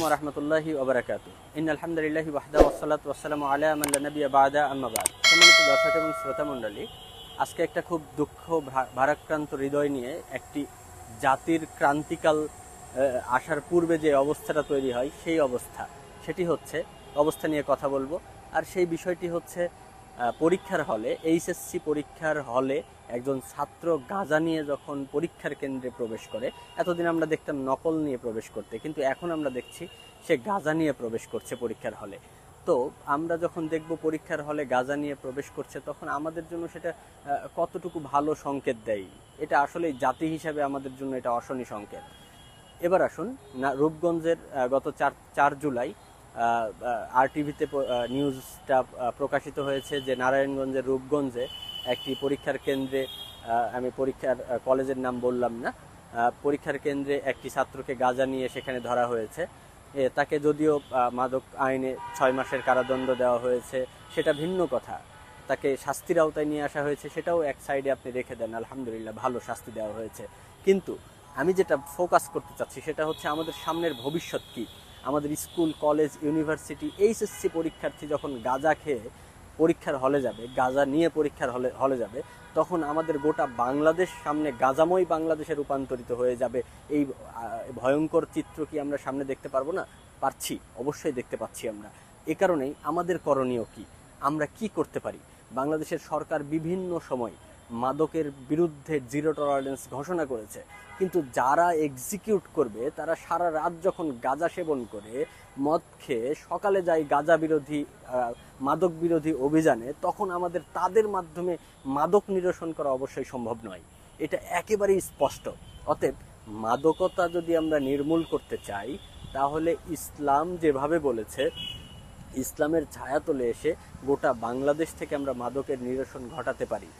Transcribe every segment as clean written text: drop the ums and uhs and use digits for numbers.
ওয়া রাহমাতুল্লাহি ওয়া বারাকাতুহু। ইন্নাল হামদুলিল্লাহি ওয়াহদা ওয়াসসালাতু ওয়াসসালামু আলা মান লা নাবিয়্যা বা'দা আম্মা বা'দ। সম্মানিত দর্শক এবং শ্রোতা মণ্ডলী, আজকে একটা খুব দুঃখ ভারাক্রান্ত হৃদয় নিয়ে একটি জাতির ক্রান্তিকাল আসার পূর্বে যে অবস্থাটা তৈরি হয় সেই সেটি হচ্ছে অবস্থা নিয়ে কথা বলবো। আর সেই বিষয়টি হচ্ছে পরীক্ষার হলে, এইচএসসি পরীক্ষার হলে একজন ছাত্র গাঁজা নিয়ে যখন পরীক্ষার কেন্দ্রে প্রবেশ করে। এতদিন আমরা দেখতাম নকল নিয়ে প্রবেশ করতে, কিন্তু এখন আমরা দেখছি সে গাঁজা নিয়ে প্রবেশ করছে পরীক্ষার হলে। তো আমরা যখন দেখব পরীক্ষার হলে গাঁজা নিয়ে প্রবেশ করছে, তখন আমাদের জন্য সেটা কতটুকু ভালো সংকেত দেয়? এটা আসলে জাতি হিসাবে আমাদের জন্য এটা অশনি সংকেত। এবার আসুন, রূপগঞ্জের গত 4 জুলাই আরটিভিতে নিউজটা প্রকাশিত হয়েছে যে নারায়ণগঞ্জের রূপগঞ্জে একটি পরীক্ষার কেন্দ্রে, আমি কলেজের নাম বললাম না, পরীক্ষার কেন্দ্রে একটি ছাত্রকে গাঁজা নিয়ে সেখানে ধরা হয়েছে। তাকে যদিও মাদক আইনে 6 মাসের কারাদণ্ড দেওয়া হয়েছে, সেটা ভিন্ন কথা। তাকে শাস্তির আওতায় নিয়ে আসা হয়েছে, সেটাও এক সাইডে আপনি রেখে দেন, আলহামদুলিল্লাহ, ভালো শাস্তি দেওয়া হয়েছে। কিন্তু আমি যেটা ফোকাস করতে চাচ্ছি সেটা হচ্ছে আমাদের সামনের ভবিষ্যৎ কি। আমাদের স্কুল, কলেজ, ইউনিভার্সিটি, এইচএসসি পরীক্ষার্থী যখন গাঁজা খেয়ে পরীক্ষার হলে যাবে, গাঁজা নিয়ে পরীক্ষার হলে যাবে, তখন আমাদের গোটা বাংলাদেশ সামনে গাঁজাময় বাংলাদেশে রূপান্তরিত হয়ে যাবে। এই ভয়ঙ্কর চিত্র কি আমরা সামনে দেখতে পারবো না? পারছি, অবশ্যই দেখতে পাচ্ছি আমরা। এ কারণেই আমাদের করণীয় কি, আমরা কি করতে পারি? বাংলাদেশের সরকার বিভিন্ন সময় মাদকের বিরুদ্ধে 0 টলারেন্স ঘোষণা করেছে, কিন্তু যারা এক্সিকিউট করবে তারা সারা রাত যখন গাঁজা সেবন করে মদ খেয়ে সকালে যায় গাঁজা বিরোধী, মাদক বিরোধী অভিযানে, তখন আমাদের তাদের মাধ্যমে মাদক নিরসন করা অবশ্যই সম্ভব নয়। এটা একেবারেই স্পষ্ট। অতএব মাদকতা যদি আমরা নির্মূল করতে চাই, তাহলে ইসলাম যেভাবে বলেছে, ইসলামের ছায়াতলে এসে গোটা বাংলাদেশ থেকে আমরা মাদকের নিরসন ঘটাতে পারি।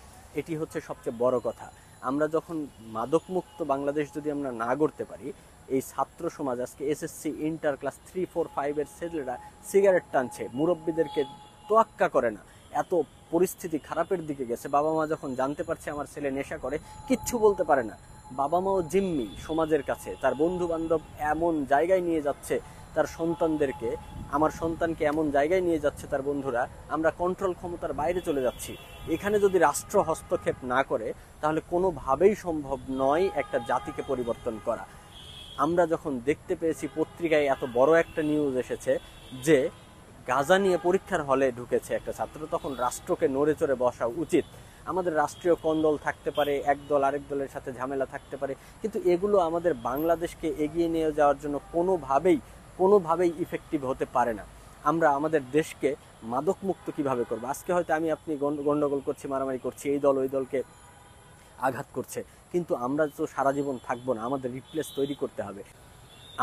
এটি হচ্ছে সবচেয়ে বড় কথা। আমরা যখন মাদকমুক্ত বাংলাদেশ যদি আমরা না গড়তে পারি, এই ছাত্র সমাজ, আজকে এসএসসি, ইন্টার ক্লাস 3, 4, 5-এর ছেলেরা সিগারেট টানছে, মুরব্বীদেরকে তোয়াক্কা করে না। এত পরিস্থিতি খারাপের দিকে গেছে। বাবা মা যখন জানতে পারছে আমার ছেলে নেশা করে, কিচ্ছু বলতে পারে না। বাবা মাও জিম্মি সমাজের কাছে। তার বন্ধু বান্ধব এমন জায়গায় নিয়ে যাচ্ছে তার সন্তানদেরকে, আমার সন্তানকে এমন জায়গায় নিয়ে যাচ্ছে তার বন্ধুরা, আমরা কন্ট্রোল ক্ষমতার বাইরে চলে যাচ্ছি। এখানে যদি রাষ্ট্র হস্তক্ষেপ না করে, তাহলে কোনোভাবেই সম্ভব নয় একটা জাতিকে পরিবর্তন করা। আমরা যখন দেখতে পেয়েছি পত্রিকায় এত বড় একটা নিউজ এসেছে যে গাঁজা নিয়ে পরীক্ষার হলে ঢুকেছে একটা ছাত্র, তখন রাষ্ট্রকে নড়ে চড়ে বসা উচিত। আমাদের রাষ্ট্রীয় কোন্দল থাকতে পারে, এক দল আরেক দলের সাথে ঝামেলা থাকতে পারে, কিন্তু এগুলো আমাদের বাংলাদেশকে এগিয়ে নিয়ে যাওয়ার জন্য কোনোভাবেই ইফেক্টিভ হতে পারে না। আমরা আমাদের দেশকে মাদকমুক্ত কিভাবে করবো? আজকে হয়তো আমি আপনি গন্ডগোল করছি, মারামারি করছি, এই দল ওই দলকে আঘাত করছে, কিন্তু আমরা তো সারা জীবন থাকবো না, আমাদের রিপ্লেস তৈরি করতে হবে।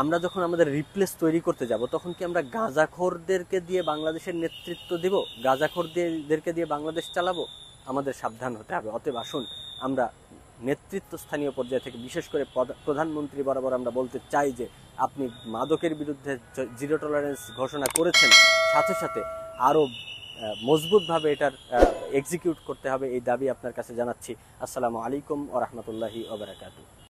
আমরা যখন আমাদের রিপ্লেস তৈরি করতে যাব, তখন কি আমরা গাঁজাখোরদেরকে দিয়ে বাংলাদেশের নেতৃত্ব দেব? গাঁজাখোরদেরকে দিয়ে বাংলাদেশ চালাবো? আমাদের সাবধান হতে হবে। অতএব আসুন, আমরা নেতৃত্ব স্থানীয় পর্যায় থেকে, বিশেষ করে প্রধানমন্ত্রী বরাবর আমরা বলতে চাই যে আপনি মাদকের বিরুদ্ধে 0 টলারেন্স ঘোষণা করেছেন, সাথে সাথে আরও মজবুতভাবে এটার এক্সিকিউট করতে হবে। এই দাবি আপনার কাছে জানাচ্ছি। আসসালামু আলাইকুম ওয়া রাহমাতুল্লাহি ওয়া বারাকাতুহু।